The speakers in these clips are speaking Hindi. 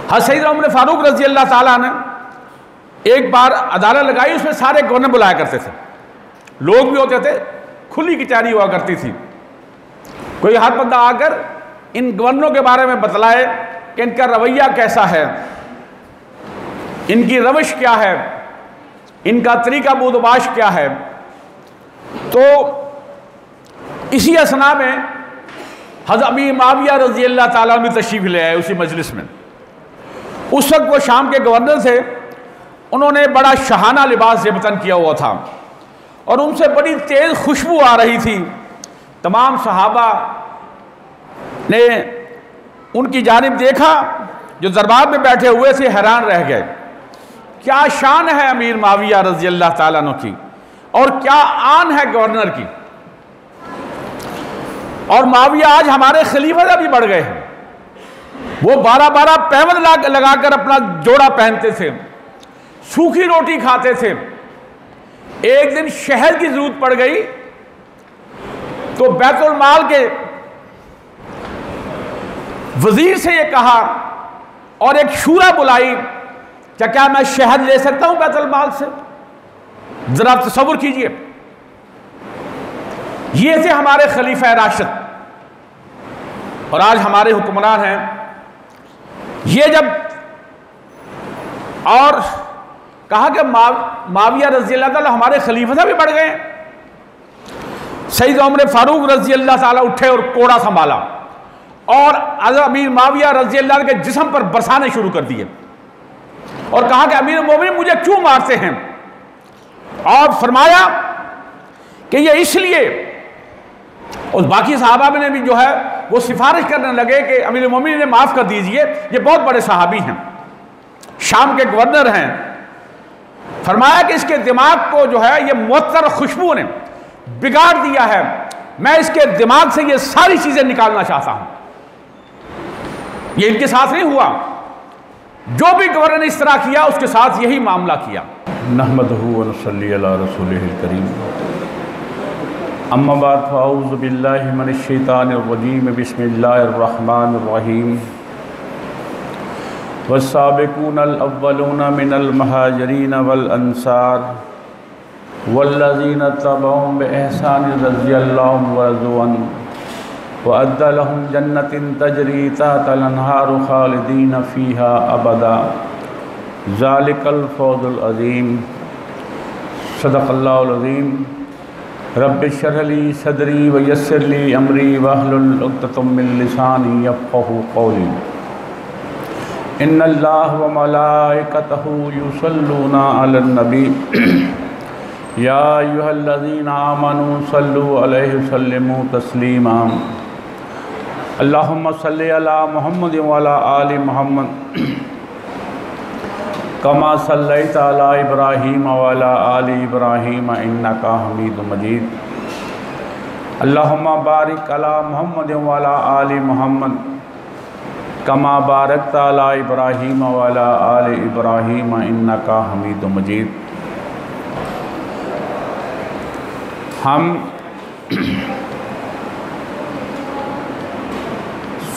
सैयद उमर फारूक रजी अल्लाह ताला ने एक बार अदालत लगाई, उसमें सारे गवर्नर बुलाया करते थे, लोग भी होते थे, खुली कचहरी हुआ करती थी। कोई हर बंदा आकर इन गवर्नरों के बारे में बतलाए कि इनका रवैया कैसा है, इनकी रविश क्या है, इनका तरीका बूदबाश क्या है। तो इसी असना में हज़रत अमीर मुआविया रज़ी अल्लाह ताला अन्हु तशरीफ़ ले आए उसी मजलिस में। उस वक्त वो शाम के गवर्नर थे, उन्होंने बड़ा शाहाना लिबास ज़ेबतन किया हुआ था और उनसे बड़ी तेज़ खुशबू आ रही थी। तमाम सहाबा ने उनकी जानिब देखा, जो दरबार में बैठे हुए थे हैरान रह गए, क्या शान है अमीर मुआविया रज़ी अल्लाह ताला अन्हु की और क्या आन है गवर्नर की। और मुआविया आज हमारे खलीफा से भी बढ़ गए हैं। वो 12-12 पैबंद लगाकर अपना जोड़ा पहनते थे, सूखी रोटी खाते थे। एक दिन शहद की जरूरत पड़ गई तो बैतुल माल के वजीर से ये कहा और एक शूरा बुलाई, क्या मैं शहद ले सकता हूं बैतुल माल से? जरा तसव्वुर कीजिए, ये थे हमारे खलीफा राशिद और आज हमारे हुक्मरान हैं। ये जब और कहा कि मुआविया रज़ी अल्लाह ताला हमारे खलीफा से भी बढ़ गए। सैयद उमर फारूक रज़ी अल्लाह ताला उठे और कोड़ा संभाला और अमीर मुआविया रज़ी अल्लाह के जिस्म पर बरसाने शुरू कर दिए और कहा कि अमीर मोमिन मुझे क्यों मारते हैं। और फरमाया कि ये इसलिए, और बाकी सहाबा ने भी जो है वो सिफारिश करने लगे कि अमीर मोमिन ने माफ़ कर दीजिए, ये बहुत बड़े सहाबी हैं, शाम के गवर्नर हैं। फरमाया कि इसके दिमाग को जो है ये मुअत्तर खुशबू ने बिगाड़ दिया है, मैं इसके दिमाग से ये सारी चीज़ें निकालना चाहता हूँ। ये इनके साथ नहीं हुआ, जो भी गवर्नर ने इस तरह किया उसके साथ यही मामला किया। नहमदहु व नसल्ली अला रसूलिहिल करीम, अम्मा बाद फ़अऊज़ु बिल्लाहि मिनश शैतानिर रजीम, बिस्मिल्लाहिर रहमानिर रहीम। वस्साबिकूनल अव्वलूना मिनल मुहाजिरीन वल अंसार वल्लज़ीना तबअहुम बिइहसान रज़ियल्लाहु अन्हुम व रज़ू अन्हु व अद्दा लहुम जन्नतिन तजरी तहतल अन्हारु खालिदीन फ़ीहा अबदा ज़ालिकल फ़ौज़ुल अज़ीम। सदक़ल्लाहुल अज़ीम। रब्बि इश्रह ली सदरी व यस्सिर ली अमरी वहलुल उक़दतम मिन लिसानी यफ़क़हू क़ौली। इन्नल्लाह व मलाइकतहू युसल्लूना अलन नबी या अय्युहल्लज़ीना आमनू सल्लु अलैहि व सल्लिमू तस्लीमा। अल्लाहुम्मा सल्लि अला मुहम्मद व अला आलि मुहम्मद कमा सल्लैता अला इब्राहीम व अला आलि इब्राहीम इन्नका हमीदुम मजीद। अल्लाहुम्मा बारिक अला मुहम्मद व अला आलि मुहम्मद कमा बारकता अला इब्राहीम व अला आलि इब्राहीम इन्नका हमीदुम मजीद। हम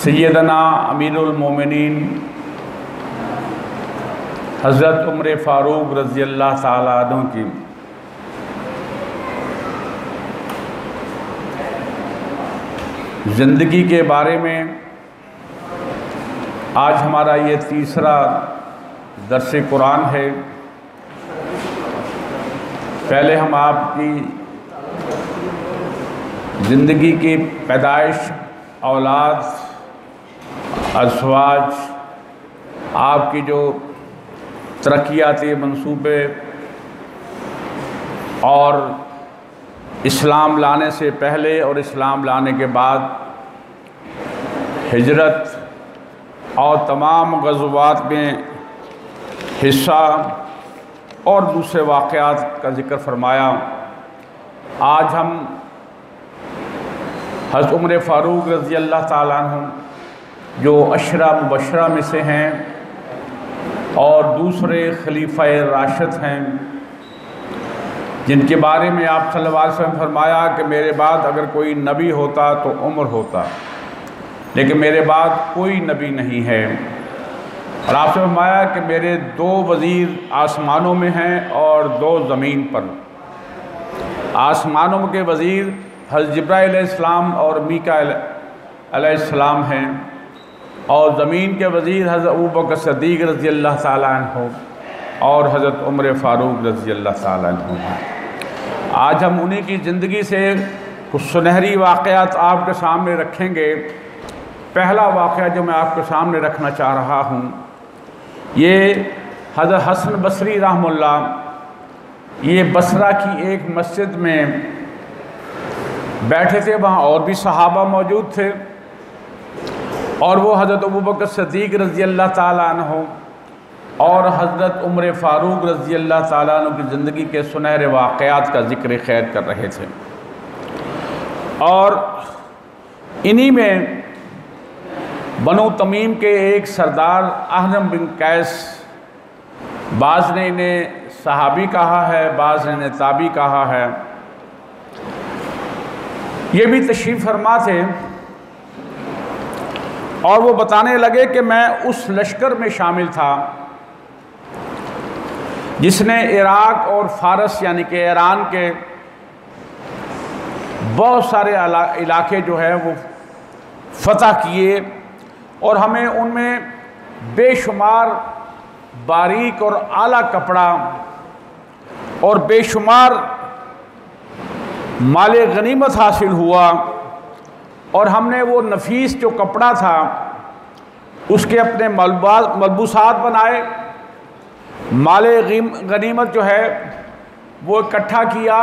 सैयदना अमीरुल मोमिनीन हज़रत उमर फ़ारूक रज़ी अल्लाह ताला अन्हु की ज़िंदगी के बारे में आज हमारा ये तीसरा दर्स कुरान है। पहले हम आपकी ज़िंदगी की पैदाइश, औलाद, अज़वाज, आपकी जो तरक्याती मंसूबे और इस्लाम लाने से पहले और इस्लाम लाने के बाद हिजरत और तमाम ग़ज़वात में हिस्सा और दूसरे वाक़यात का ज़िक्र फरमाया। आज हम हज़रत उमर फ़ारूक रज़ी अल्लाह ताला अन्हु जो अशरा मुबशरा में से हैं और दूसरे खलीफा राशिद हैं, जिनके बारे में आप सल्लल्लाहु अलैहि वसल्लम फरमाया कि मेरे बाद अगर कोई नबी होता तो उमर होता, लेकिन मेरे बाद कोई नबी नहीं है। और आपसे फरमाया कि मेरे 2 वज़ीर आसमानों में हैं और 2 ज़मीन पर। आसमानों के वज़ीर हज़रत जिब्राईल अलैहिस्सलाम और मीकाईल अलैहिस्सलाम हैं, और ज़मीन के वज़ीर हज़रत अबू बकर सिद्दीक़ रज़ी अल्लाह ताला अन्हु और हज़रत उमर फ़ारूक रज़ी अल्लाह ताला अन्हु हैं। आज हम उन्हीं की ज़िंदगी से कुछ सुनहरी वाक़यात आपके सामने रखेंगे। पहला वाक़या जो मैं आपके सामने रखना चाह रहा हूँ, ये हज़रत हसन बसरी रहमतुल्लाह, ये बसरा की एक मस्जिद में बैठे थे। वहाँ और भी सहाबा मौजूद थे, और वो हज़रत अबू बकर सिद्दीक़ रज़ी अल्लाह ताला अन्हु और हज़रत उमर फ़ारूक रज़ी अल्लाह ताला अन्हु की ज़िंदगी के सुनहरे वाक़यात का ज़िक्र खैर कर रहे थे। और इन्हीं में बनु तमीम के एक सरदार अहरम बिन कैस, बाज़ ने इन्हें सहाबी कहा है, बाज़ ने इन्हें ताबी कहा है, ये भी तशरीफ़ फरमा थे। और वो बताने लगे कि मैं उस लश्कर में शामिल था जिसने इराक़ और फ़ारस यानी कि ईरान के बहुत सारे इलाके जो है वो फ़तह किए, और हमें उनमें बेशुमार बारीक और आला कपड़ा और बेशुमार माले गनीमत हासिल हुआ। और हमने वो नफीस जो कपड़ा था उसके अपने मलबूसात बनाए, माले गनीमत जो है वो इकट्ठा किया,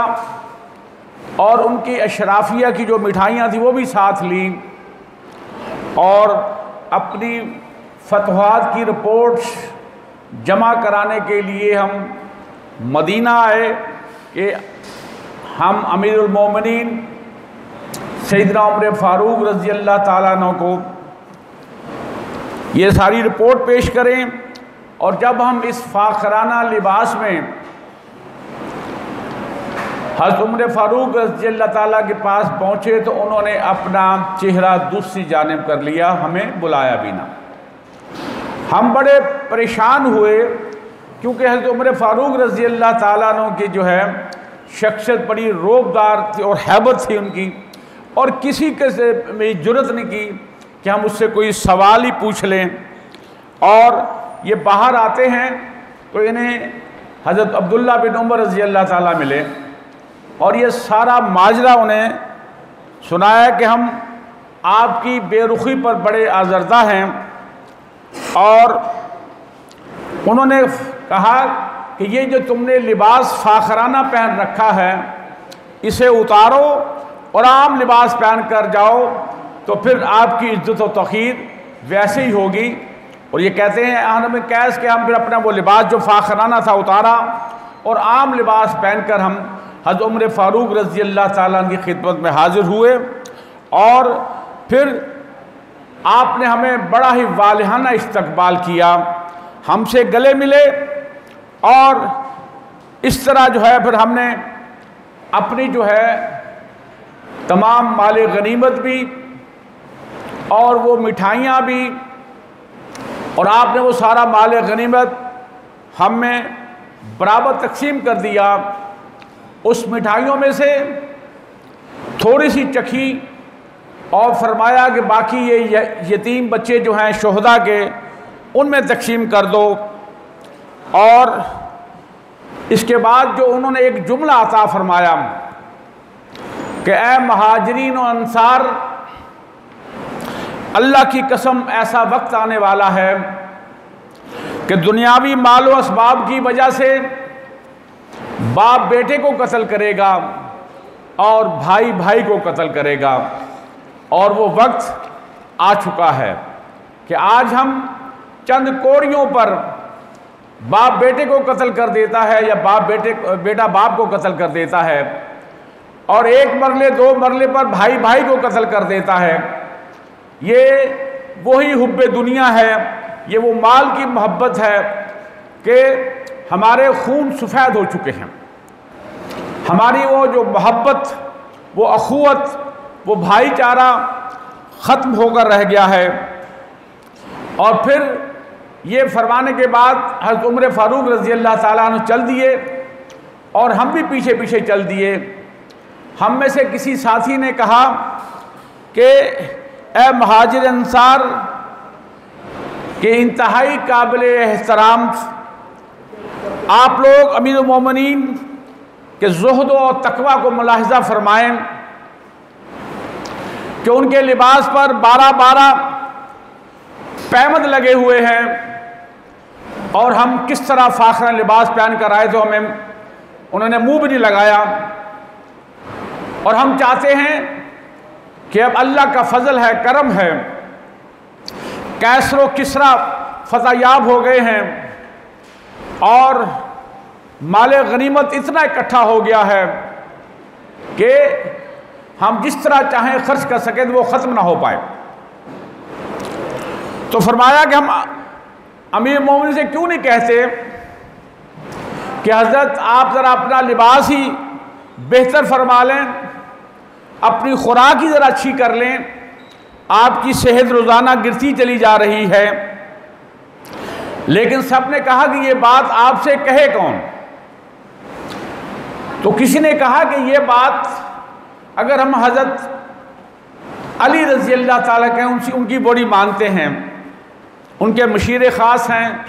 और उनकी अशराफिया की जो मिठाइयाँ थी वो भी साथ ली, और अपनी फतवात की रिपोर्ट्स जमा कराने के लिए हम मदीना आए कि हम अमीरुल मोमिनीन सैयदना उमर फ़ारूक रज़ी अल्लाह ताला अन्हु को ये सारी रिपोर्ट पेश करें। और जब हम इस फ़ाखराना लिबास में हज़रत उमर फ़ारूक रज़ी अल्लाह ताला के पास पहुँचे तो उन्होंने अपना चेहरा दूसरी जानिब कर लिया, हमें बुलाया भी ना। हम बड़े परेशान हुए, क्योंकि हज़रत उमर फ़ारूक रज़ी अल्लाह ताला अन्हु की जो है शख्सियत बड़ी रोबदार थी और हैबत थी उनकी, और किसी के से मेरी जुर्रत नहीं की कि हम उससे कोई सवाल ही पूछ लें। और ये बाहर आते हैं तो इन्हें हज़रत अब्दुल्ला बिन उमर रज़ी अल्लाह ताला मिले, और ये सारा माजरा उन्हें सुनाया कि हम आपकी बेरुखी पर बड़े आज़रदा हैं। और उन्होंने कहा कि ये जो तुमने लिबास फ़ाखराना पहन रखा है इसे उतारो और आम लिबास पहन कर जाओ, तो फिर आपकी इज्जत और तौक़ीर वैसे ही होगी। और ये कहते हैं अहरम बिन कैस के हम फिर अपना वो लिबास जो फ़ाखराना था उतारा, और आम लिबास पहनकर हम हज़रत उमर फ़ारूक रज़ी अल्लाह ताला की खिदमत में हाज़िर हुए। और फिर आपने हमें बड़ा ही वालिहाना इस्तक़बाल किया, हमसे गले मिले, और इस तरह जो है फिर हमने अपनी जो है तमाम माले गनीमत भी और वो मिठाइयाँ भी, और आपने वो सारा माले गनीमत हम में बराबर तकसीम कर दिया। उस मिठाइयों में से थोड़ी सी चखी और फरमाया कि बाकी ये यतीम बच्चे जो हैं शोहदा के, उनमें तकसीम कर दो। और इसके बाद जो उन्होंने एक जुमला अता फरमाया कि ए महाजरीन और अंसार, अल्लाह की कसम ऐसा वक्त आने वाला है कि दुनियावी मालो असबाब की वजह से बाप बेटे को कत्ल करेगा और भाई भाई को कत्ल करेगा। और वो वक्त आ चुका है कि आज हम चंद कोड़ियों पर बाप बेटे को कत्ल कर देता है या बेटा बाप को कत्ल कर देता है, और एक मरले दो मरले पर भाई भाई को कत्ल कर देता है। ये वही हुब्बे दुनिया है, ये वो माल की मोहब्बत है कि हमारे खून सफ़ेद हो चुके हैं, हमारी वो जो मोहब्बत, वो अखुवत, वो भाईचारा ख़त्म होकर रह गया है। और फिर ये फरमाने के बाद हज़रत उमर फ़ारूक रज़ी अल्लाह ताला अन्हु चल दिए और हम भी पीछे पीछे चल दिए। हम में से किसी साथी ने कहा कि ए महाजिर अंसार के इंतहाई काबिल एहतराम आप लोग अमीरुल मोमिनीन के ज़ुहद और तकवा को मुलाहिज़ा फरमाएं कि उनके लिबास पर 12-12 पैमद लगे हुए हैं और हम किस तरह फ़ाखरा लिबास पहन कर आए तो हमें उन्होंने मुंह भी नहीं लगाया। और हम चाहते हैं कि अब अल्लाह का फजल है, करम है, कैसर व किसरा फतहयाब हो गए हैं और माले गनीमत इतना इकट्ठा हो गया है कि हम जिस तरह चाहें खर्च कर सकें तो वो ख़त्म ना हो पाए। तो फरमाया कि हम अमीर मोमिन से क्यों नहीं कहते कि हज़रत आप ज़रा अपना लिबास ही बेहतर फरमा लें, अपनी खुराक ही ज़रा अच्छी कर लें, आपकी सेहत रोज़ाना गिरती चली जा रही है। लेकिन सब ने कहा कि ये बात आपसे कहे कौन? तो किसी ने कहा कि ये बात अगर हम हज़रत अली रज़ी अल्लाह ताला के उनकी बड़ी मानते हैं, उनके मशीर ख़ास हैं,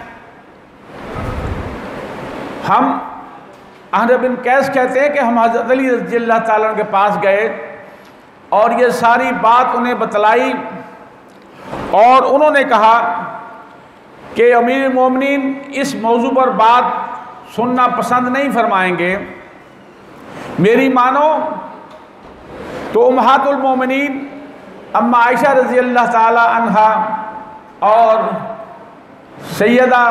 हम अहद बिन कैस कहते हैं कि हम हज़रत अली रज़ी अल्लाह ताला के पास गए और ये सारी बात उन्हें बतलाई और उन्होंने कहा कि अमीर मोमिनीन इस मौजू पर बात सुनना पसंद नहीं फरमाएंगे, मेरी मानो तो उम्महातुल मोमिनीन अम्मा आयशा रज़ी अल्लाह ताला अन्हा और सैयदा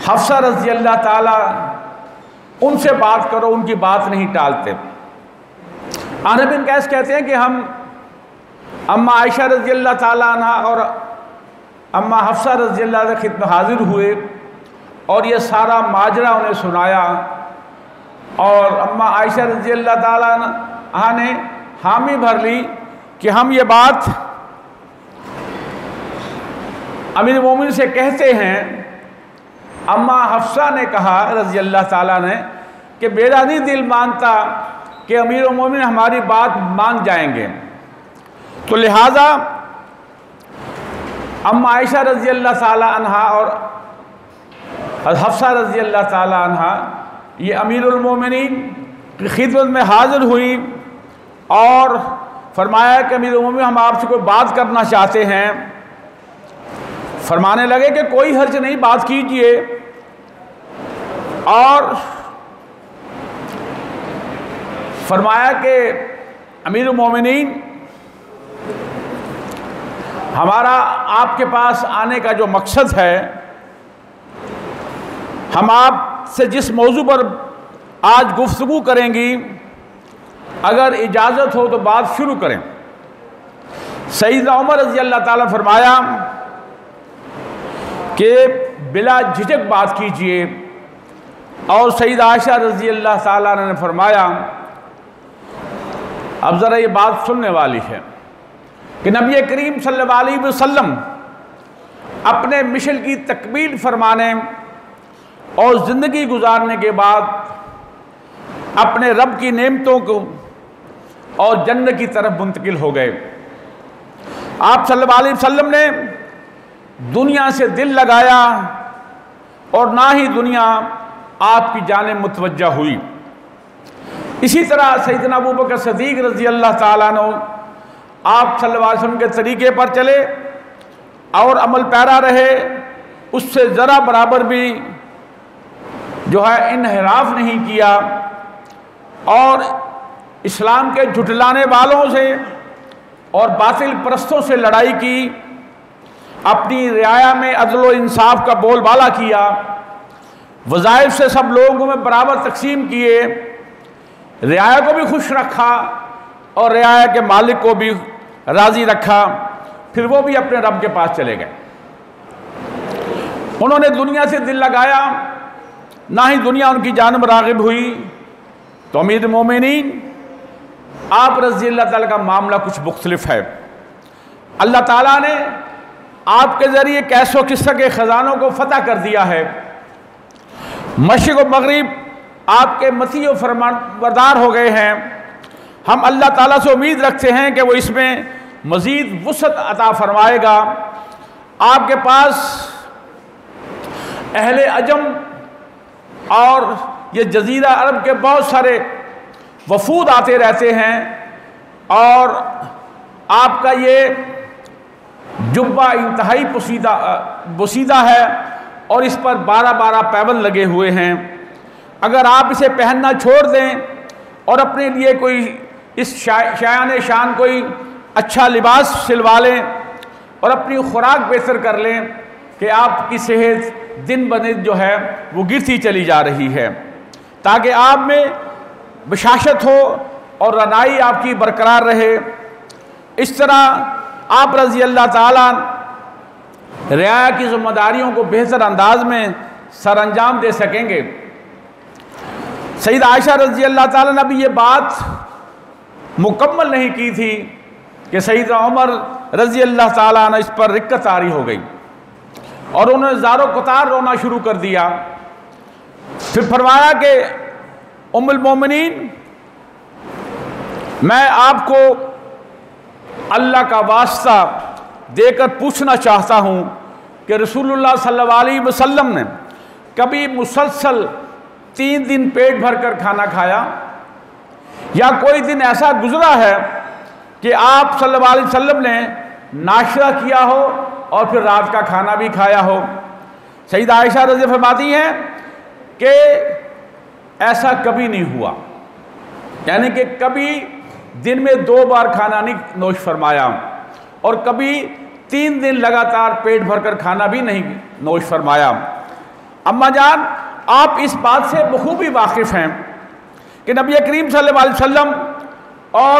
हफ्सा रज़ी अल्लाह ताला उनसे बात करो, उनकी बात नहीं टालते। अहद बिन कैस कहते हैं कि हम अम्मा आयशा रज़ी अल्लाह ताला अन्हा और अम्मा हफ्सा रज़ी अल्लाह की खिदमत में हाजिर हुए और ये सारा माजरा उन्हें सुनाया और अम्मा आयशा रज़ी अल्लाह ताला अन्हा ने हामी भर ली कि हम ये बात अमीर मोमिन से कहते हैं। अम्मा हफ्सा ने कहा रज़ी अल्लाह ताला ने कि मेरा नहीं दिल मानता कि अमीर मोमिन हमारी बात मान जाएंगे, तो लिहाजा अम्मा आयशा रज़ी अल्लाह ताला अन्हा और हफ्सा रज़ी अल्लाह ताला अन्हा ये अमीरुल मोमिनीन की खिदमत में हाजिर हुई और फरमाया कि अमीरुल मोमिनीन हम आपसे कोई बात करना चाहते हैं। फरमाने लगे कि कोई हर्ज नहीं, बात कीजिए। और फरमाया कि अमीरुल मोमिनीन हमारा आपके पास आने का जो मकसद है, हम आपसे जिस मौजू पर आज गुफ्तगू करेंगी, अगर इजाज़त हो तो बात शुरू करें। सैयदना उमर रज़ी अल्लाह ताला फरमाया कि बिला झिझक बात कीजिए और सैयदा आयशा रज़ी अल्लाह ताला ने फरमाया, अब ज़रा ये बात सुनने वाली है कि नबी करीम सल्लल्लाहु अलैहि वसल्लम अपने मिशन की तकमील फरमाने और ज़िंदगी गुजारने के बाद अपने रब की नेमतों को और जन्नत की तरफ मुंतकिल हो गए। आप सल्लल्लाहु अलैहि वसल्लम ने दुनिया से दिल लगाया और ना ही दुनिया आपकी जाने मुतवज्जा हुई। इसी तरह सैयदना अबू बकर सिद्दीक़ रज़ी अल्लाह ताला अन्हु आप सल्लल्लाहु अलैहि वसल्लम के तरीके पर चले और अमल पैरा रहे, उससे ज़रा बराबर भी जो है इन्हिराफ नहीं किया और इस्लाम के झुटलाने वालों से और बातिल परस्तों से लड़ाई की, अपनी रियाया में अदल व इंसाफ का बोलबाला किया, वज़ाइफ से सब लोगों में बराबर तकसीम किए, रियाया को भी खुश रखा और रियाया के मालिक को भी राज़ी रखा। फिर वो भी अपने रब के पास चले गए। उन्होंने दुनिया से दिल लगाया, ना ही दुनिया उनकी जानब राग़िब हुई। तो अमीर मोमिनीन आप रज़ी अल्लाह ताला का मामला कुछ मुख्तलिफ है। अल्लाह ताला ने आपके ज़रिए कैसो किस्सा के ख़जानों को फतह कर दिया है। मशरिक़ व मग़रिब आपके मती व फरमानबरदार हो गए हैं। हम अल्लाह ताला से उम्मीद रखते हैं कि वो इसमें मज़ीद वुसअत अता फरमाएगा। आपके पास अहले अजम और ये जज़ीरा अरब के बहुत सारे वफूद आते रहते हैं और आपका ये जुब्बा इंतहाई पोसीदा है और इस पर 12-12 पैबंद लगे हुए हैं। अगर आप इसे पहनना छोड़ दें और अपने लिए कोई इस शायान शान कोई अच्छा लिबास सिलवा लें और अपनी खुराक बेहतर कर लें कि आपकी सेहत दिन ब दिन जो है वो गिरती चली जा रही है, ताकि आप में बशाशत हो और रनाई आपकी बरकरार रहे। इस तरह आप रज़ी अल्लाह ताला रियाया की ज़िम्मेदारियों को बेहतर अंदाज में सरअंजाम दे सकेंगे। सईदा आयशा रज़ी अल्लाह ताला ने अभी ये बात मुकम्मल नहीं की थी कि सईदा उमर रज़ी अल्लाह ताला ने इस पर रिक्कत तारी हो गई और उन्होंने ज़ारो कुतार रोना शुरू कर दिया। फिर फरमाया कि उम्मुल मोमिनीन, मैं आपको अल्लाह का वास्ता देकर पूछना चाहता हूँ कि रसूलुल्लाह सल्लल्लाहु अलैहि वसल्लम ने कभी मुसलसल 3 दिन पेट भर कर खाना खाया, या कोई दिन ऐसा गुजरा है कि आप सल्लल्लाहु अलैहि वसल्लम ने नाश्ता किया हो और फिर रात का खाना भी खाया हो। सईदा आयशा रज़ी फरमाती हैं कि ऐसा कभी नहीं हुआ, यानी कि कभी दिन में 2 बार खाना नहीं नोश फरमाया और कभी 3 दिन लगातार पेट भरकर खाना भी नहीं नोश फरमाया। अम्मा जान, आप इस बात से बखूबी वाकिफ़ हैं कि नबी करीम सल्लल्लाहु अलैहि वसल्लम और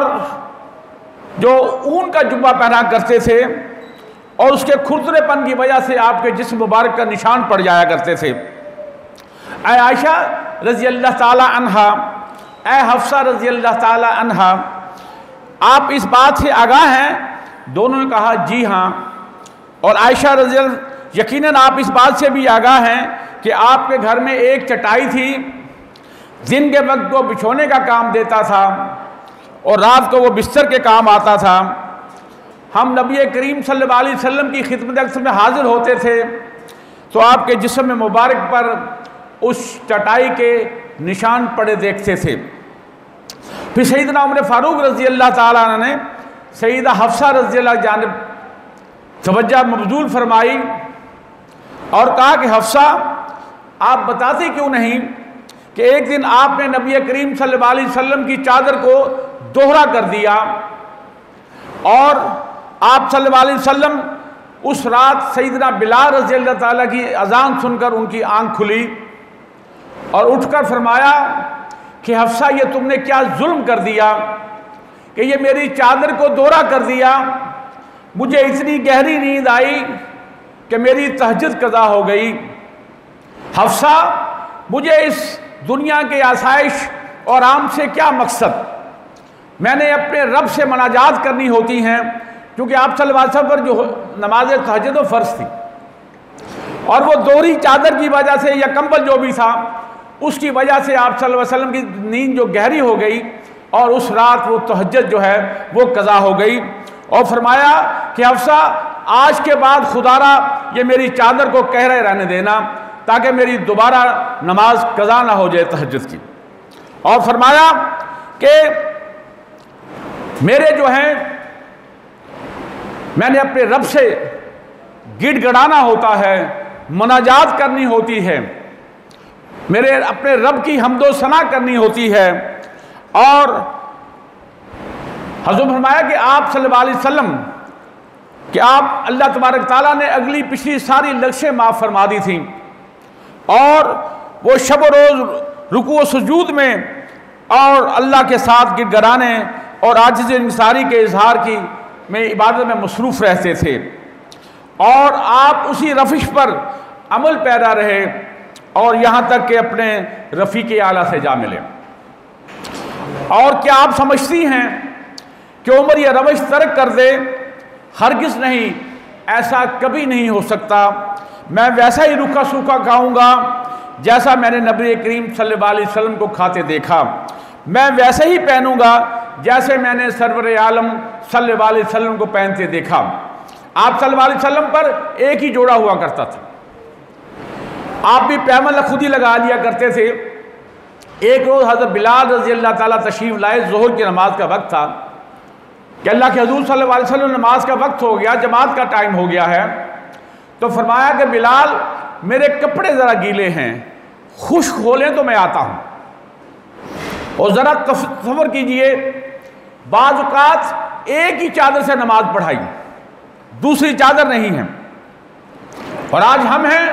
जो ऊन का जुब्बा पहना करते थे और उसके खुरदरेपन की वजह से आपके जिस्म मुबारक का निशान पड़ जाया करते थे। ऐ आयशा रज़ी अल्लाह ताला अन्हा, ऐ हफ्सा रज़ी अल्लाह ताला अन्हा, आप इस बात से आगाह हैं? दोनों ने कहा जी हाँ। और आयशा रज़ी यकीनन आप इस बात से भी आगाह हैं कि आपके घर में एक चटाई थी, दिन के वक्त वो बिछोने का काम देता था और रात को वो बिस्तर के काम आता था। हम नबी करीम सल्लल्लाहु अलैहि वसल्लम की खिदमत अक्सर में हाजिर होते थे तो आपके जिस्म मुबारक पर उस चटाई के निशान पड़े देखते थे। फिर सईदना उमर फारूक रज़ी अल्लाह ताला ने सईदा हफ्सा रज़ी अल्लाह जानिब तवज्जो मबजूल फरमाई और कहा कि हफ्सा, आप बताते क्यों नहीं कि एक दिन आपने नबी करीम सल्लल्लाहु अलैहि वसल्लम की चादर को दोहरा कर दिया और आप सल्लल्लाहु अलैहि वसल्लम उस रात सईदना बिलाल रज़ी अल्लाह ताला की अजान सुनकर उनकी आंख खुली और उठकर फरमाया कि हफ्सा, ये तुमने क्या जुल्म कर दिया कि ये मेरी चादर को दोहरा कर दिया। मुझे इतनी गहरी नींद आई कि मेरी तहज्जुद कज़ा हो गई। हफ्सा, मुझे इस दुनिया के आसाइश और आम से क्या मकसद, मैंने अपने रब से मनाजात करनी होती हैं, क्योंकि आप सल्लल्लाहु अलैहि वसल्लम पर जो नमाज तहज्जुद वो फ़र्ज़ थी और वो दोहरी चादर की वजह से या कंबल जो भी था उसकी वजह से आप सल्लल्लाहु अलैहि वसल्लम की नींद जो गहरी हो गई और उस रात वो तहज्जुद जो है वो कज़ा हो गई। और फरमाया कि हफ्सा, आज के बाद खुदारा ये मेरी चादर को कह रहे रहने देना ताकि मेरी दोबारा नमाज कज़ा ना हो जाए तहज्जुद की। और फरमाया कि मेरे जो हैं, मैंने अपने रब से गिड़गिड़ाना होता है, मनाजात करनी होती है, मेरे अपने रब की हम्दो सना करनी होती है। और हज़रत फरमाया कि आप सल्लल्लाहु अलैहि वसल्लम कि आप अल्लाह तबारक ताला ने अगली पिछली सारी लग़्ज़ें माफ़ फरमा दी थी और वो शब रोज़ रुकू सुजूद में और अल्लाह के साथ गिड़गिड़ाने और आजिज़ इंसारी के इजहार की में इबादत में मसरूफ़ रहते थे और आप उसी रफ़िश पर अमल पैरा रहे और यहाँ तक कि अपने रफ़ीक़ आला से जा मिले। और क्या आप समझती हैं कि उमर यह रवश तर्क कर दे? हरगिज़ नहीं। ऐसा कभी नहीं हो सकता। मैं वैसा ही रूखा सूखा खाऊंगा जैसा मैंने नबी करीम सल्लल्लाहु अलैहि वसल्लम को खाते देखा। मैं वैसे ही पहनूंगा जैसे मैंने सरवर आलम सल्लल्लाहु अलैहि वसल्लम को पहनते देखा। आप सल्लल्लाहु अलैहि वसल्लम पर एक ही जोड़ा हुआ करता था, आप भी पैमल खुद ही लगा लिया करते थे। एक रोज़ हज़रत बिलाल रज़ी अल्लाह ताला तशरीफ़ लाए, ज़ोहर की नमाज का वक्त था कि अल्लाह के हज़ूर सल्लल्लाहु अलैहि वसल्लम नमाज का वक्त हो गया, जमात का टाइम हो गया है। तो फरमाया कि बिलाल मेरे कपड़े ज़रा गीले हैं, खुश्क हो लें तो मैं आता हूँ। और ज़रा तसव्वुर कीजिए, बाज़ औक़ात एक ही चादर से नमाज पढ़ाई, दूसरी चादर नहीं है। और आज हम हैं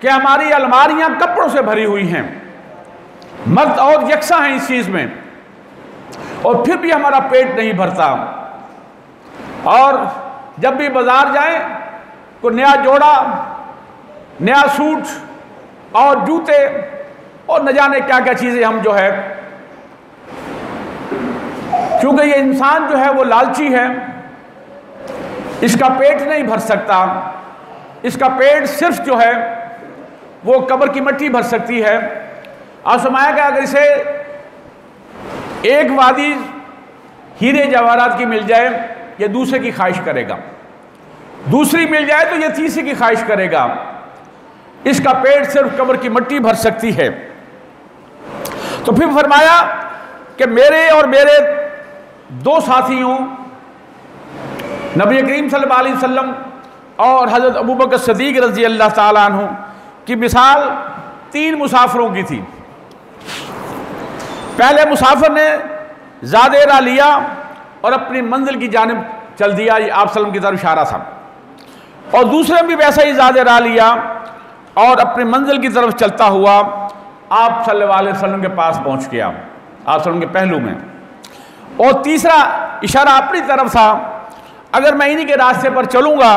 कि हमारी अलमारियाँ कपड़ों से भरी हुई हैं, मर्द और यकसा हैं इस चीज़ में, और फिर भी हमारा पेट नहीं भरता। और जब भी बाज़ार जाएं तो नया जोड़ा, नया सूट और जूते और न जाने क्या क्या चीज़ें हम जो है, क्योंकि ये इंसान जो है वो लालची है, इसका पेट नहीं भर सकता। इसका पेट सिर्फ जो है वो कब्र की मिट्टी भर सकती है। और फरमाया कि अगर इसे एक वादी हीरे जवाहरात की मिल जाए, ये दूसरे की ख्वाहिश करेगा, दूसरी मिल जाए तो ये तीसरी की ख्वाहिश करेगा। इसका पेट सिर्फ कब्र की मिट्टी भर सकती है। तो फिर फरमाया कि मेरे और मेरे दो साथियों नबी करीम सल्लल्लाहु अलैहि वसल्लम और हज़रत अबू बकर सिद्दीक़ रज़ी अल्लाह ताला अन्हु की मिसाल तीन मुसाफिरों की थी। पहले मुसाफिर ने ज़ादेरा लिया और अपनी मंजिल की जानिब चल दिया, ये आप सल्लम की तरफ इशारा था। और दूसरे ने भी वैसा ही ज़ादेरा लिया और अपनी मंजिल की तरफ चलता हुआ आप सल्लल्लाहु अलैहि वसल्लम के पास पहुंच गया, आप सल्लम के पहलू में। और तीसरा इशारा अपनी तरफ था, अगर मैं इन्हीं के रास्ते पर चलूँगा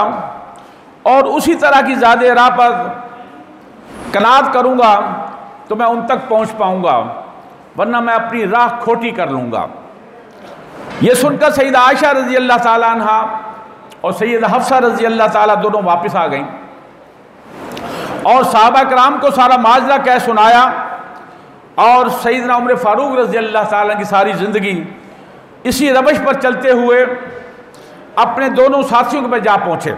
और उसी तरह की ज़ादे राह पर कनात करूँगा तो मैं उन तक पहुँच पाऊँगा, वरना मैं अपनी राह खोटी कर लूँगा। ये सुनकर सैयदा आयशा रज़ी अल्लाह ताला अन्हा और सैयदा हफ्सा रज़ी अल्लाह ताला दोनों वापस आ गईं और सहाबा कराम को सारा माजरा कह सुनाया। और सैयदना उमर फारूक रज़ी अल्लाह ताला की सारी ज़िंदगी इसी रवश पर चलते हुए अपने दोनों साथियों के पास जा पहुँचे।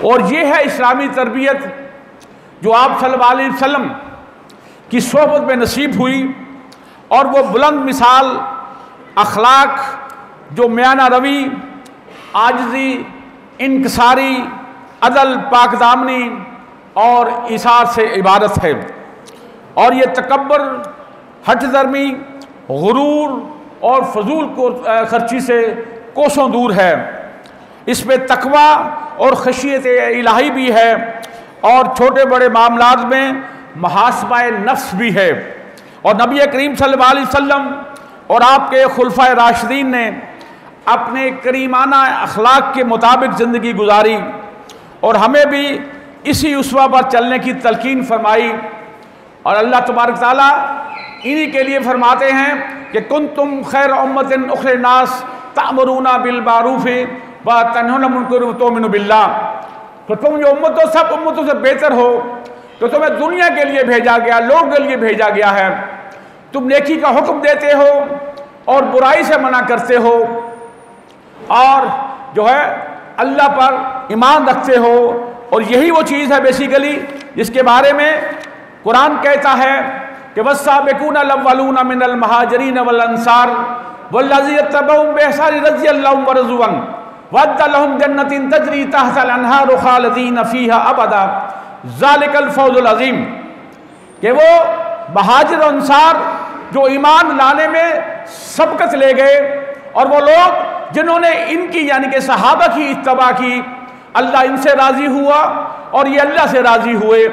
और ये है इस्लामी तरबियत जो आप सल्लल्लाहु अलैहि वसल्लम की सोहबत में नसीब हुई। और वो बुलंद मिसाल अखलाक जो म्याना रवी, आजिज़ी, इनकसारी, अदल, पाकदामनी और इसार से इबारत है। और ये तकब्बर, हठ दर्मी, गुरूर और फजूल को खर्ची से कोसों दूर है। इसमें तकवा और खशियत इलाही भी है और छोटे बड़े मामलात में मुहासबा नफ्स भी है। और नबी करीम सल्लल्लाहु अलैहि वसल्लम और आपके खुलफाए राशिदीन ने अपने करीमाना अखलाक के मुताबिक ज़िंदगी गुजारी और हमें भी इसी उसवा पर चलने की तलकीन फरमाई। और अल्लाह तबारक ताला इन्हीं के लिए फरमाते हैं कि कुंतुम खैर उम्मतिन उखरिजत लिन्नास तामुरूना बिल मारूफ व तन्हौना अनिल मुनकर व तु'मिनूना बिल्लाह। तो तुम जो उम्मत हो, सब उम्मतों से बेहतर हो, तो तुम्हें दुनिया के लिए भेजा गया, लोगों के लिए भेजा गया है। तुम नेकी का हुक्म देते हो और बुराई से मना करते हो और जो है अल्लाह पर ईमान रखते हो। और यही वो चीज़ है बेसिकली जिसके बारे में कुरान कहता है कि वस्साबिकून अल-अव्वलून मिनल मुहाजिरीन वल अंसार वल्लज़ीना तबअहूम बिइहसान रज़ियल्लाहु व रज़ू अन्हु वअद्दा लहुम जन्नतिन तजरी तहतल अन्हारु खालिदीन फ़ीहा अबदा ज़ालिकल फ़ौज़ुल अज़ीम। कि वो महाजिर और अंसार जो ईमान लाने में सबकत ले गए और वो लोग जिन्होंने इनकी यानी कि सहाबा की इत्तबा की, अल्लाह इनसे राज़ी हुआ और ये अल्लाह से राज़ी हुए।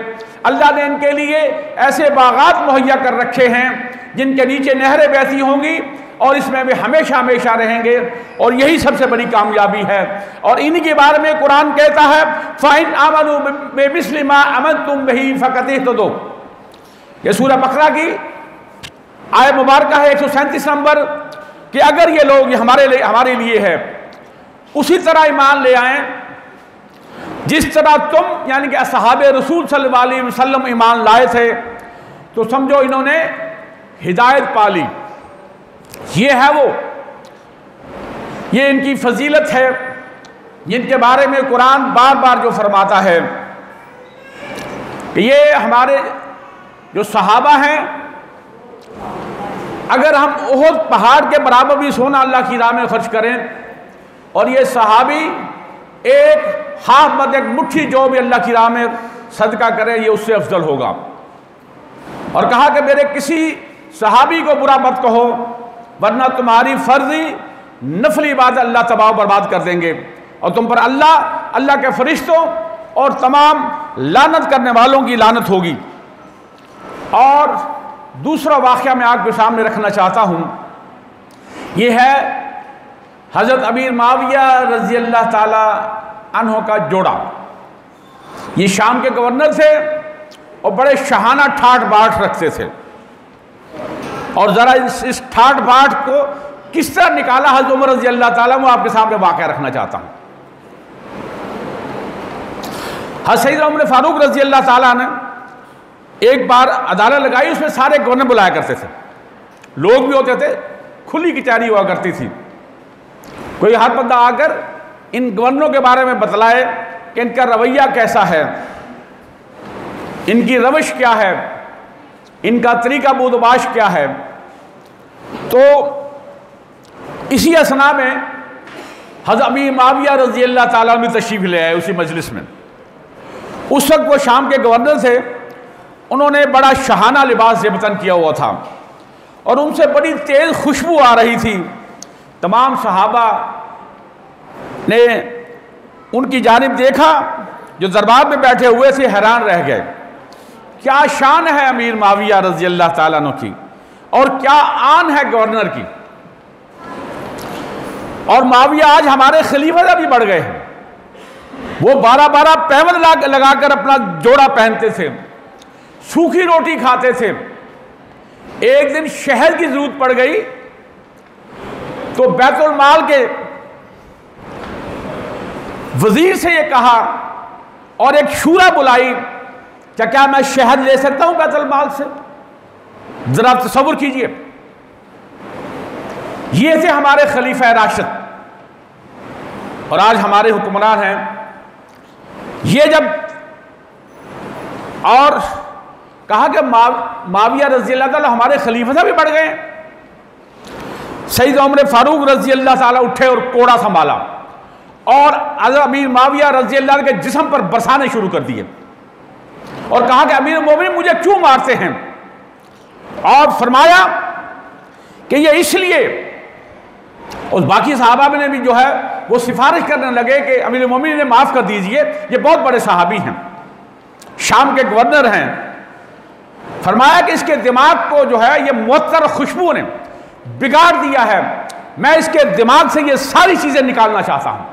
अल्लाह ने इनके लिए ऐसे बागात मुहैया कर रखे हैं जिनके नीचे नहरें बहती होंगी और इसमें वे हमेशा हमेशा रहेंगे। और यही सबसे बड़ी कामयाबी है। और इन्हीं के बारे में कुरान कहता है फ़इन आमनू बिमिस्लि मा आमनतुम बिही फ़क़द इहतदौ। ये सूरह बकरा की आयत मुबारक है 137 नंबर कि अगर ये लोग हमारे लिए है उसी तरह ईमान ले आएँ जिस तरह तुम यानी कि असहाबे रसूल सल्लल्लाहु अलैहि वसल्लम ईमान लाए थे, तो समझो इन्होंने हिदायत पाली। ये है वो, ये इनकी फजीलत है जिनके बारे में कुरान बार बार जो फरमाता है कि ये हमारे जो सहाबा हैं, अगर हम ओहद पहाड़ के बराबर भी सोना अल्लाह की राह में खर्च करें और ये सहाबी एक हाथ मत एक मुट्ठी जो भी अल्लाह की राह में सदका करे, ये उससे अफजल होगा। और कहा कि मेरे किसी सहाबी को बुरा मत कहो, वरना तुम्हारी फर्जी नफली इबादत अल्लाह तबाह बर्बाद कर देंगे और तुम पर अल्लाह के फरिश्तों और तमाम लानत करने वालों की लानत होगी। और दूसरा वाक़या मैं आपके सामने रखना चाहता हूँ, ये है हज़रत अमीर माविया रज़ी अल्लाह ताला अन्हो का जोड़ा। ये शाम के गवर्नर थे और बड़े शाहाना ठाट बाट रखते थे, और ज़रा इस ठाट बाट को किस तरह निकाला हज़रत उमर रज़ी अल्लाह ताला, मैं आपके सामने वाक़या रखना चाहता हूँ। हज़रत सैयदना उमर फारूक रज़ी अल्लाह ताला ने एक बार अदालत लगाई, उसमें सारे गवर्नर बुलाया करते थे, लोग भी होते थे, खुली कचहरी हुआ करती थी। कोई हर बंदा आकर इन गवर्नरों के बारे में बतलाए कि इनका रवैया कैसा है, इनकी रविश क्या है, इनका तरीका बूदबाश क्या है। तो इसी असना में हज़रत अमीर माविया रज़ी अल्लाह ताला भी तशरीफ़ ले आए उसी मजलिस में। उस वक्त वो शाम के गवर्नर थे, उन्होंने बड़ा शाहाना लिबास ज़ेबतन किया हुआ था और उनसे बड़ी तेज़ खुशबू आ रही थी। तमाम सहाबा ने उनकी जानिब देखा, जो दरबार में बैठे हुए थे हैरान रह गए। क्या शान है अमीर माविया रज़ी अल्लाह ताला अन्हु की, और क्या आन है गवर्नर की। और माविया आज हमारे खलीफा से भी बढ़ गए हैं। वो 12-12 पैबंद लगाकर अपना जोड़ा पहनते थे, सूखी रोटी खाते थे। एक दिन शहद की जरूरत पड़ गई तो बैतुल माल के वजीर से ये कहा और एक शूरा बुलाई, क्या मैं शहद ले सकता हूं बैतुल माल से। जरा तसव्वुर कीजिए, ये थे हमारे खलीफा राशिद और आज हमारे हुक्मरान हैं। ये जब और कहा कि माविया रज़ी अल्लाह ताला हमारे खलीफा से भी बढ़ गए। सैयदना उमर फारूक रज़ी अल्लाह ताला उठे और कोड़ा संभाला और हज़रत अमीर माविया रज़ी अल्लाह के जिस्म पर बरसाने शुरू कर दिए और कहा कि अमीर मोमिन मुझे क्यों मारते हैं। और फरमाया कि ये इसलिए, उस बाकी सहाबा ने भी जो है वो सिफारिश करने लगे कि अमीर मोमिन ने माफ़ कर दीजिए, ये बहुत बड़े सहाबी हैं, शाम के गवर्नर हैं। फरमाया कि इसके दिमाग को जो है ये मुअत्तर खुशबू ने बिगाड़ दिया है, मैं इसके दिमाग से ये सारी चीज़ें निकालना चाहता हूँ।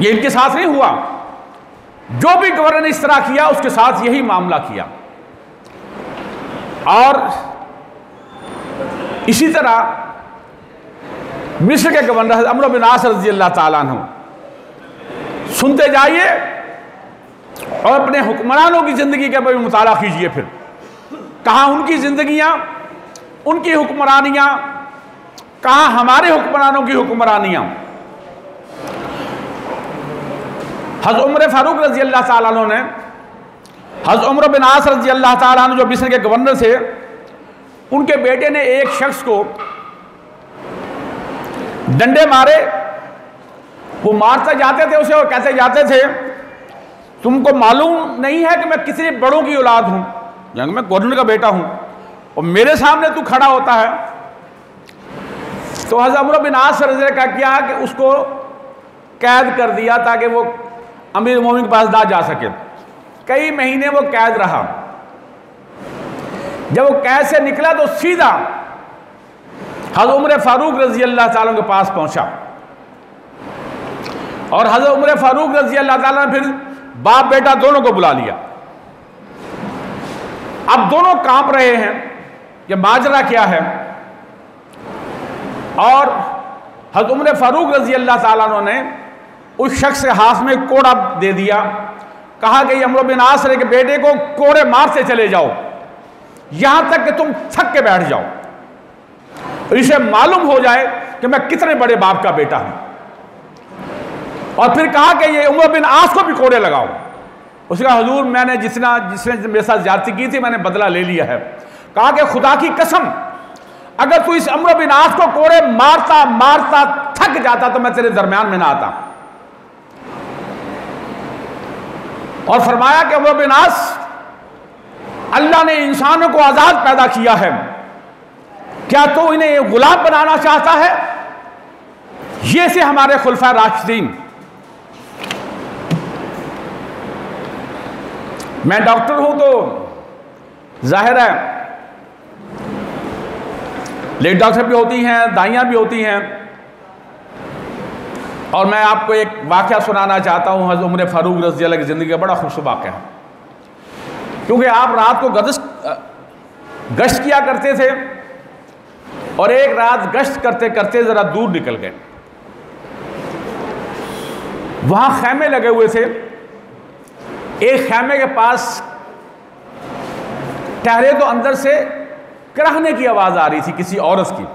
ये इनके साथ नहीं हुआ, जो भी गवर्नर ने इस तरह किया उसके साथ यही मामला किया। और इसी तरह मिस्र के गवर्नर अमर बिन आस रज़ी अल्लाह ताला अन्हु, सुनते जाइए और अपने हुक्मरानों की ज़िंदगी के बारे में मुताला कीजिए। फिर कहाँ उनकी ज़िंदगियाँ, उनकी हुक्मरानियाँ, कहाँ हमारे हुक्मरानों की हुक्मरानियाँ। हज़रत उमर फारूक रज़ी अल्लाह ताला अन्हु ने, हज़रत उमर बिन आस रज़ी अल्लाह ताला अन्हु जो मिस्र के गवर्नर थे, उनके बेटे ने एक शख्स को डंडे मारे। वो मारते जाते थे उसे और कहते जाते थे तुमको मालूम नहीं है कि मैं कितने बड़ों की औलाद हूं, यानी मैं गवर्नर का बेटा हूं और मेरे सामने तू खड़ा होता है। तो हज़रत उमर बिन आस रज़ी का क्या कि उसको कैद कर दिया ताकि वो अमीर मोमिन के पास ना जा सके। कई महीने वो कैद रहा। जब वो कैद से निकला तो सीधा हज़रत उमर फारूक रज़ी अल्लाह ताला के पास पहुंचा और हज़रत उमर फारूक रज़ी अल्लाह ताला ने फिर बाप बेटा दोनों को बुला लिया। अब दोनों कांप रहे हैं कि माजरा क्या है। और हज़रत उमर फारूक रज़ी अल्लाह ताला ने उस शख्स के हाथ में कोड़ा दे दिया, कहा कि अम्र बिन आस के बेटे को कोड़े मारते चले जाओ यहां तक कि तुम थक के बैठ जाओ, इसे मालूम हो जाए कि मैं कितने बड़े बाप का बेटा हूं। और फिर कहा कि ये उमर बिन आस को भी कोड़े लगाओ। उसका हुजूर मैंने जिसने मेरे साथ ज्यादती की थी मैंने बदला ले लिया है। कहा कि खुदा की कसम अगर तू इस उमर बिन आस को कोड़े मारता मारता थक जाता तो मैं तेरे दरमियान में ना आता। और फरमाया कि उमर बिन आस, अल्लाह ने इंसानों को आजाद पैदा किया है, क्या तो इन्हें गुलाम बनाना चाहता है? ये से हमारे खुलफा राशिदीन। मैं डॉक्टर हूं तो जाहिर है लेडी डॉक्टर भी होती हैं, दाइयां भी होती हैं। और मैं आपको एक वाक़या सुनाना चाहता हूं हज़रत उमर फारूक रज़ी अल्लाह की ज़िंदगी का बड़ा खूबसूरत वाक़या है, क्योंकि आप रात को गश्त किया करते थे और एक रात गश्त करते करते ज़रा दूर निकल गए। वहां खैमे लगे हुए थे। एक खैमे के पास ठहरे तो अंदर से कराहने की आवाज़ आ रही थी किसी औरत की।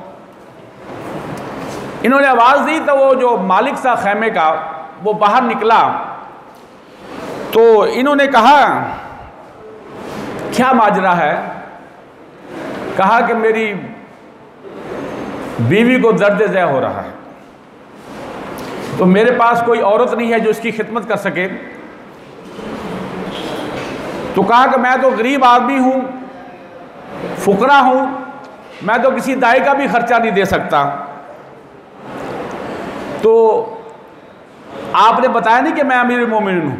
इन्होंने आवाज़ दी तो वो जो मालिक था खैमे का वो बाहर निकला। तो इन्होंने कहा क्या माजरा है? कहा कि मेरी बीवी को दर्द ज़य हो रहा है, तो मेरे पास कोई औरत नहीं है जो इसकी खिदमत कर सके। तो कहा कि मैं तो गरीब आदमी हूं, फुकरा हूं, मैं तो किसी दाई का भी खर्चा नहीं दे सकता। तो आपने बताया नहीं कि मैं अमीर मोमिन हूं।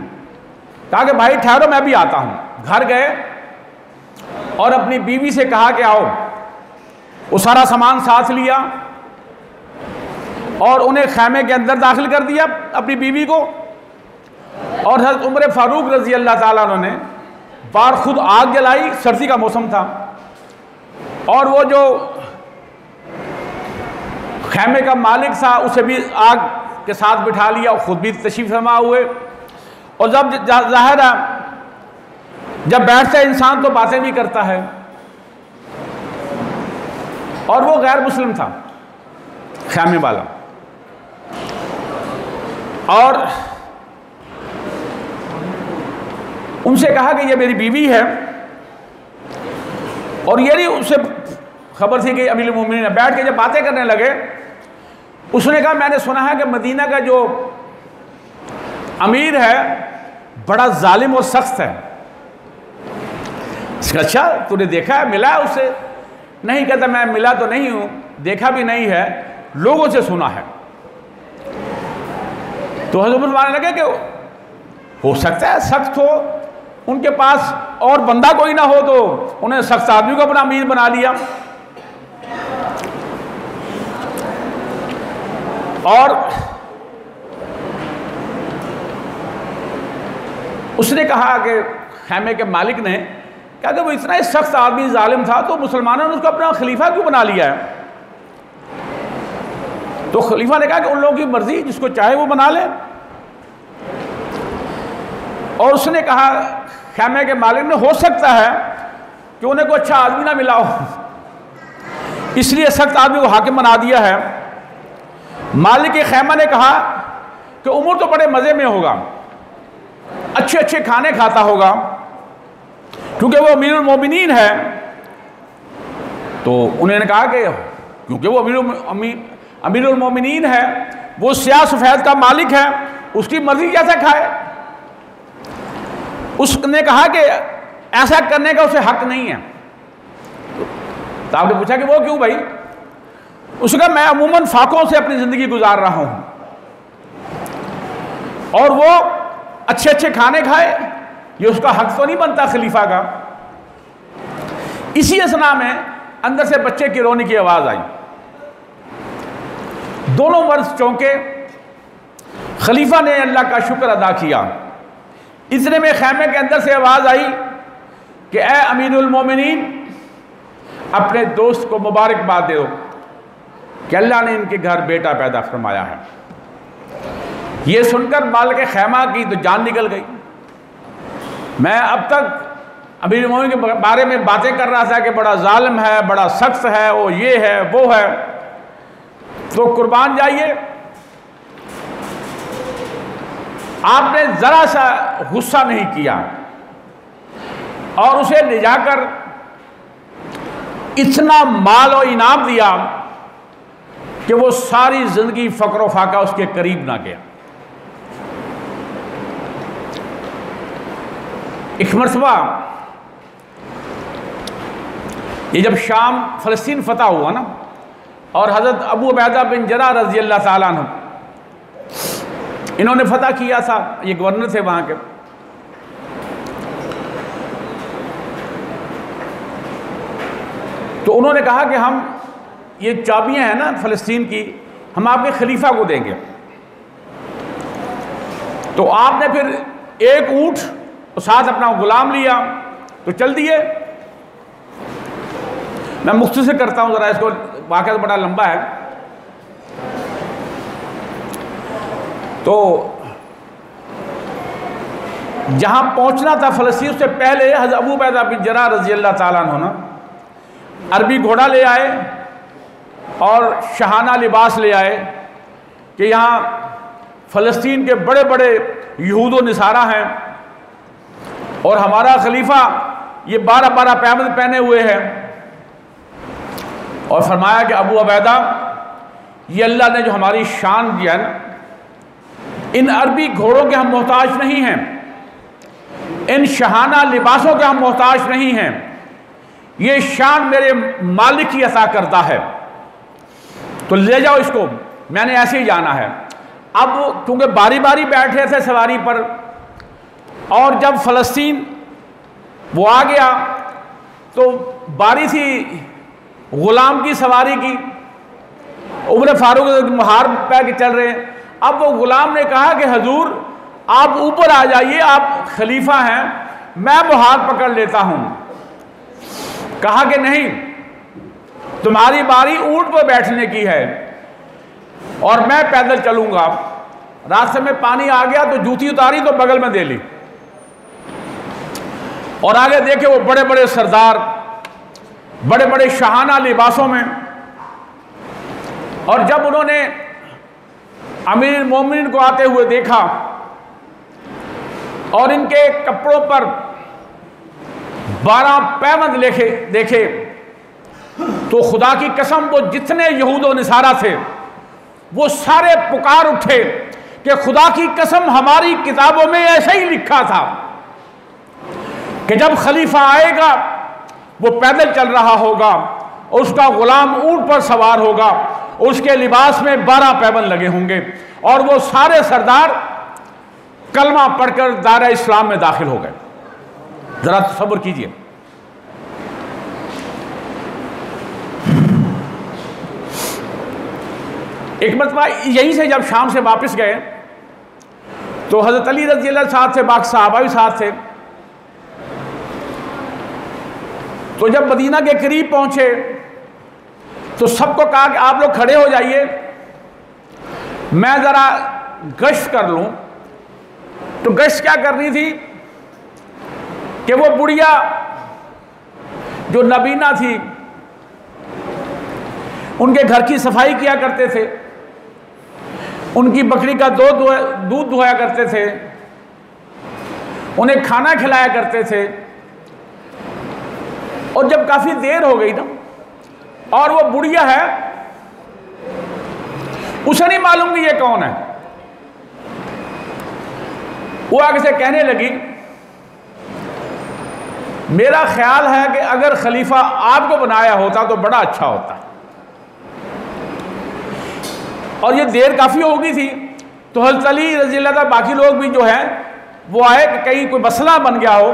कहा कि भाई ठहरो मैं भी आता हूं। घर गए और अपनी बीवी से कहा कि आओ। वो सारा सामान साथ लिया और उन्हें खैमे के अंदर दाखिल कर दिया अपनी बीवी को। और हज़रत उमर फारूक रज़ी अल्लाह ताला अन्हु ने बाहर खुद आग जलाई, सर्दी का मौसम था, और वो जो खैमे का मालिक था उसे भी आग के साथ बिठा लिया और खुद भी तशरीफ फरमा हुए। और जब ज़ाहिर है जब बैठता है इंसान तो बातें भी करता है, और वो गैर मुस्लिम था खैमे वाला। और उनसे कहा कि ये मेरी बीवी है, और ये नहीं उसे खबर थी कि अमीरुल मोमिनीन है। बैठ के जब बातें करने लगे उसने कहा मैंने सुना है कि मदीना का जो अमीर है बड़ा जालिम और सख्त है। अच्छा तूने देखा है, मिला है उससे? नहीं, कहता मैं मिला तो नहीं हूं, देखा भी नहीं है, लोगों से सुना है। तो हज़रत मानने लगे कि हो सकता है सख्त हो, उनके पास और बंदा कोई ना हो तो उन्हें सख्त आदमी को अपना अमीर बना लिया। और उसने कहा कि खैमे के मालिक ने कहा कि वो इतना ही सख्त आदमी जालिम था तो मुसलमानों ने उसको अपना खलीफा क्यों बना लिया है? तो खलीफा ने कहा कि उन लोगों की मर्जी, जिसको चाहे वो बना ले। और उसने कहा खैमे के मालिक ने, हो सकता है कि उन्हें कोई अच्छा आदमी ना मिला हो, इसलिए सख्त आदमी को हाकिम बना दिया है। मालिक खैमा ने कहा कि उमर तो बड़े मज़े में होगा, अच्छे अच्छे खाने खाता होगा, क्योंकि वो अमीरुल मोमिनीन है। तो उन्होंने कहा कि क्योंकि वो अमीरुल मोमिनीन है, वो स्याह सफ़ेद का मालिक है, उसकी मर्जी कैसे खाए? उसने कहा कि ऐसा करने का उसे हक नहीं है। तो आपने पूछा कि वो क्यों भाई? उसने कहा मैं अमूमन फाकों से अपनी ज़िंदगी गुजार रहा हूं, और वो अच्छे अच्छे खाने खाए, ये उसका हक तो नहीं बनता खलीफा का। इसी असना में अंदर से बच्चे की रोने की आवाज़ आई। दोनों मर्द चौंके। खलीफा ने अल्लाह का शुक्र अदा किया। इतने में खैमे के अंदर से आवाज़ आई कि ए अमीरुल मोमिनीन, अपने दोस्त को मुबारकबाद दो कि अल्लाह ने इनके घर बेटा पैदा फरमाया है। ये सुनकर मालिक खैमा की तो जान निकल गई। मैं अब तक अमीर मोमिनीन के बारे में बातें कर रहा था कि बड़ा जालिम है, बड़ा सख्त है, वो ये है वो है, तो कुर्बान जाइए, आपने जरा सा गुस्सा नहीं किया और उसे ले जाकर इतना माल और इनाम दिया कि वो सारी जिंदगी फक्र फाका उसके करीब ना गया। एक मरतबा ये जब शाम फ़लस्तीन फतह हुआ ना, और हज़रत अबू उबैदा बिन जर्राह रज़ी अल्लाह ताला अन्हु इन्होंने फतह किया था, ये गवर्नर थे वहाँ के। तो उन्होंने कहा कि हम ये चाबियाँ हैं ना फ़लस्तीन की, हम आपके खलीफा को देंगे। तो आपने फिर एक ऊँट और साथ अपना गुलाम लिया तो चल दिए। मैं मुख्तसर करता हूँ ज़रा इसको, वाक़या तो बड़ा लंबा है। तो जहाँ पहुँचना था फ़लस्तीन, उससे पहले हज़रत अबू उबैदा बिन जर्राह रज़ी अल्लाह ताला अन्हु ना अरबी घोड़ा ले आए और शहाना लिबास ले आए कि यहाँ फ़लस्तीन के बड़े बड़े यहूद व निसारा हैं और हमारा खलीफा ये 12-12 पैबंद पहने हुए हैं। और फरमाया कि अबू उबैदा, ये अल्लाह ने जो हमारी शान दिया है ना, इन अरबी घोड़ों के हम मोहताज नहीं हैं, इन शहाना लिबासों के हम मोहताज नहीं हैं, ये शान मेरे मालिक की अता करता है, तो ले जाओ इसको, मैंने ऐसे ही जाना है। अब क्योंकि बारी बारी बैठ रहे थे सवारी पर, और जब फ़लस्तीन वो आ गया तो बारी थी गुलाम की सवारी की, उमर फारूक मुहार पै के चल रहे हैं। अब वो गुलाम ने कहा कि हजूर आप ऊपर आ जाइए, आप खलीफा हैं, मैं मुहार पकड़ लेता हूं। कहा कि नहीं, तुम्हारी बारी ऊंट पर बैठने की है और मैं पैदल चलूंगा। रास्ते में पानी आ गया तो जूती उतारी तो बगल में दे ली, और आगे देखे वो बड़े बड़े सरदार बड़े बड़े शाहाना लिबासों में। और जब उन्होंने अमीर मोमिनीन को आते हुए देखा और इनके कपड़ों पर 12 पैबंद देखे तो खुदा की कसम वो जितने यहूद व निसारा थे वो सारे पुकार उठे कि खुदा की कसम हमारी किताबों में ऐसा ही लिखा था कि जब खलीफा आएगा वो पैदल चल रहा होगा, उसका गुलाम ऊंट पर सवार होगा, उसके लिबास में 12 पैबंद लगे होंगे, और वो सारे सरदार कलमा पढ़कर दायरा इस्लाम में दाखिल हो गए। जरा तसव्वुर कीजिए। एक मरतबा यहीं से जब शाम से वापस गए तो हज़रत अली रज़ी अल्लाह साथ थे, बाकी सहाबा भी साथ थे। तो जब मदीना के करीब पहुंचे तो सबको कहा कि आप लोग खड़े हो जाइए, मैं ज़रा गश्त कर लूं। तो गश्त क्या करनी थी कि वो बुढ़िया जो नबीना थी उनके घर की सफाई किया करते थे, उनकी बकरी का दूध दुहाया करते थे, उन्हें खाना खिलाया करते थे। और जब काफ़ी देर हो गई ना और वो बुढ़िया है, उसे नहीं मालूम कि ये कौन है, वो आगे से कहने लगी, मेरा ख्याल है कि अगर खलीफा आपको बनाया होता तो बड़ा अच्छा होता। और ये देर काफ़ी हो गई थी तो हज़रत अली रज़ी अल्लाह ताला बाकी लोग भी जो है वो आए कि कहीं कोई मसला बन गया हो।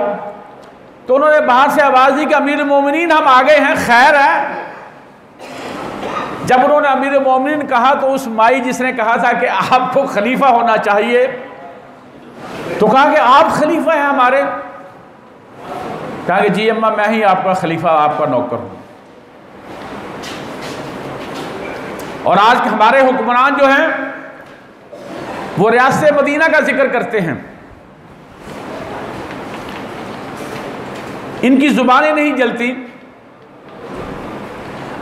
तो उन्होंने बाहर से आवाज़ दी कि अमीर मोमिनीन हम आ गए हैं, खैर है। जब उन्होंने अमीर मोमिनीन कहा तो उस माई जिसने कहा था कि आपको खलीफा होना चाहिए, तो कहा कि आप खलीफा हैं हमारे। कहा कि जी अम्मा, मैं ही आपका खलीफा, आपका नौकर हूं। और आज हमारे हुक्मरान जो हैं वो रियासत मदीना का जिक्र करते हैं। इनकी जुबानें नहीं जलती,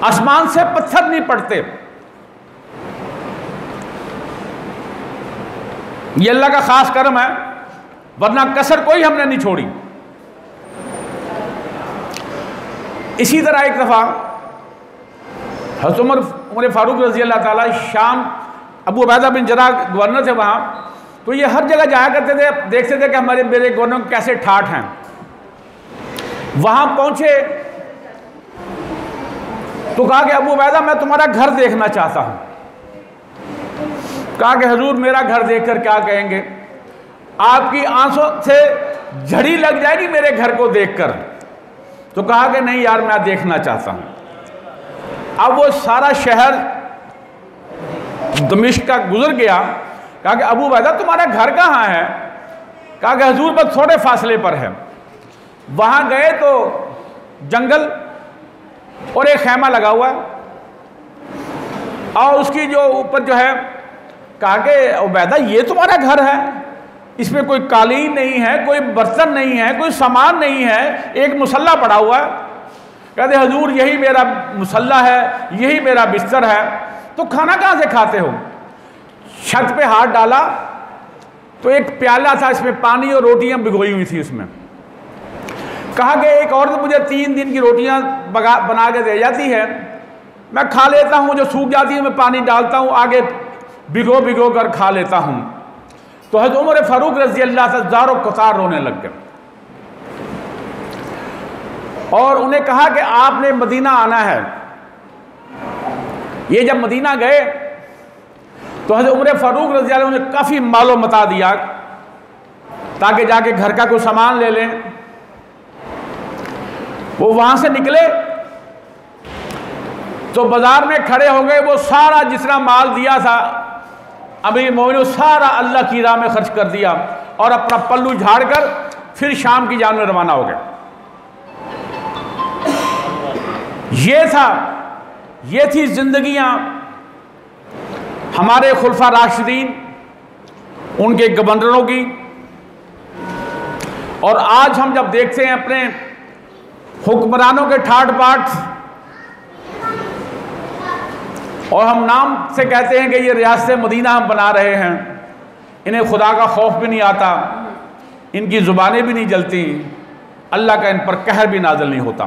आसमान से पत्थर नहीं पड़ते। ये अल्लाह का खास करम है, वरना कसर कोई हमने नहीं छोड़ी। इसी तरह एक दफ़ा हज़रत उमर फारूक रज़ी अल्लाह ताला शाम, अबू उबैदा बिन जर्राह गवर्नर थे वहाँ, तो ये हर जगह जाया करते थे, देखते थे कि मेरे गवर्नर कैसे ठाठ हैं। वहाँ पहुँचे तो कहा कि अबू उबैदा मैं तुम्हारा घर देखना चाहता हूँ। कहा कि हुजूर मेरा घर देखकर क्या कहेंगे, आपकी आंखों से झड़ी लग जाएगी मेरे घर को देखकर। तो कहा कि नहीं यार मैं देखना चाहता हूँ। अब वो सारा शहर दमिश्क का गुजर गया। कहा कि अबू उबैदा तुम्हारा घर कहाँ है? कहा कि हुजूर बस थोड़े फासले पर है। वहाँ गए तो जंगल और एक खैमा लगा हुआ है, और उसकी जो ऊपर जो है, कहा कि उबैदा ये तुम्हारा घर है, इसमें कोई कालीन नहीं है, कोई बर्तन नहीं है, कोई सामान नहीं है, एक मुसल्ला पड़ा हुआ है। कहते हुजूर यही मेरा मुसल्ला है, यही मेरा बिस्तर है। तो खाना कहाँ से खाते हो? छत पे हाथ डाला तो एक प्याला था, इसमें पानी और रोटियां भिगोई हुई थी उसमें। कहा कि एक औरत मुझे 3 दिन की रोटियां बना के दे जाती है, मैं खा लेता हूँ, जो सूख जाती है मैं पानी डालता हूँ, आगे भिगो कर खा लेता हूँ। तो हज़रत उमर फारूक रज़ी अल्लाह तआला ज़ारो कतार रोने लग गए और उन्हें कहा कि आपने मदीना आना है। ये जब मदीना गए तो हज़रत उमर फारूक रज़ी अल्लाह ने काफ़ी मालो मता दिया ताकि जाके घर का कोई सामान ले लें। वो वहाँ से निकले तो बाजार में खड़े हो गए, वो सारा जितना माल दिया था अमीर मोमिनीन सारा अल्लाह की राह में खर्च कर दिया और अपना पल्लू झाड़कर फिर शाम की जान में रवाना हो गए। ये थी जिंदगियां हमारे खुलफा राशिदीन, उनके गवर्नरों की। और आज हम जब देखते हैं अपने हुक्मरानों के ठाट बाट, और हम नाम से कहते हैं कि ये रियासत मदीना हम बना रहे हैं, इन्हें खुदा का खौफ भी नहीं आता, इनकी ज़ुबानें भी नहीं जलती, अल्लाह का इन पर कहर भी नाज़िल नहीं होता।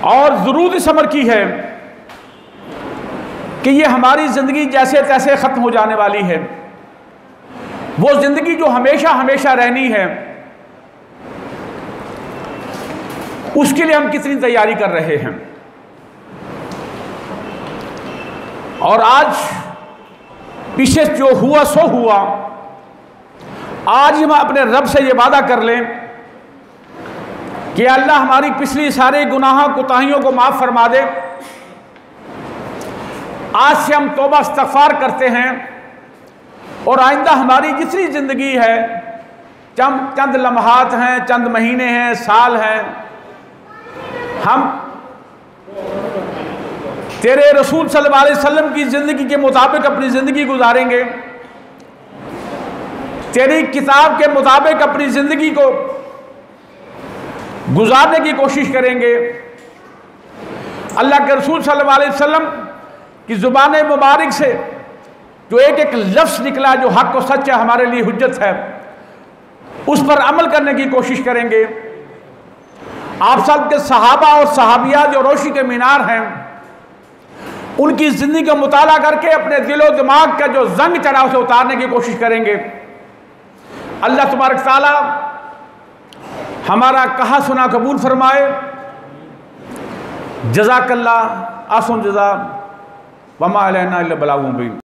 और ज़रूरत इस अमर की है कि ये हमारी ज़िंदगी जैसे तैसे ख़त्म हो जाने वाली है। वो ज़िंदगी जो हमेशा हमेशा रहनी है, उसके लिए हम कितनी तैयारी कर रहे हैं। और आज पीछे जो हुआ सो हुआ, आज हम अपने रब से ये वादा कर लें कि अल्लाह हमारी पिछली सारे गुनाह कोताहियों को माफ़ फरमा दे। आज से हम तौबा इस्तग़फ़ार करते हैं और आइंदा हमारी जितनी ज़िंदगी है, चंद लम्हात हैं, चंद महीने हैं, साल हैं, हम तेरे रसूल सल्लल्लाहु अलैहि वसल्लम की ज़िंदगी के मुताबिक अपनी ज़िंदगी गुजारेंगे, तेरी किताब के मुताबिक अपनी ज़िंदगी को गुजारने की कोशिश करेंगे। अल्लाह के रसूल सल्लल्लाहु अलैहि वसल्लम की ज़ुबान मुबारक से जो एक एक लफ्ज़ निकला जो हक़ और सच है, हमारे लिए हुज्जत है, उस पर अमल करने की कोशिश करेंगे। आप सब के सहाबा और सहाबिया जो रोशी के मीनार हैं, उनकी ज़िंदगी का मुताला करके अपने दिलो दिमाग का जो जंग चढ़ा उसे उतारने की कोशिश करेंगे। अल्लाह तबारक तआला हमारा कहा सुना कबूल फरमाए। जज़ाकल्लाह, आसन जज़ा, वमा अलैना इल्ला बलागुल मुबीन।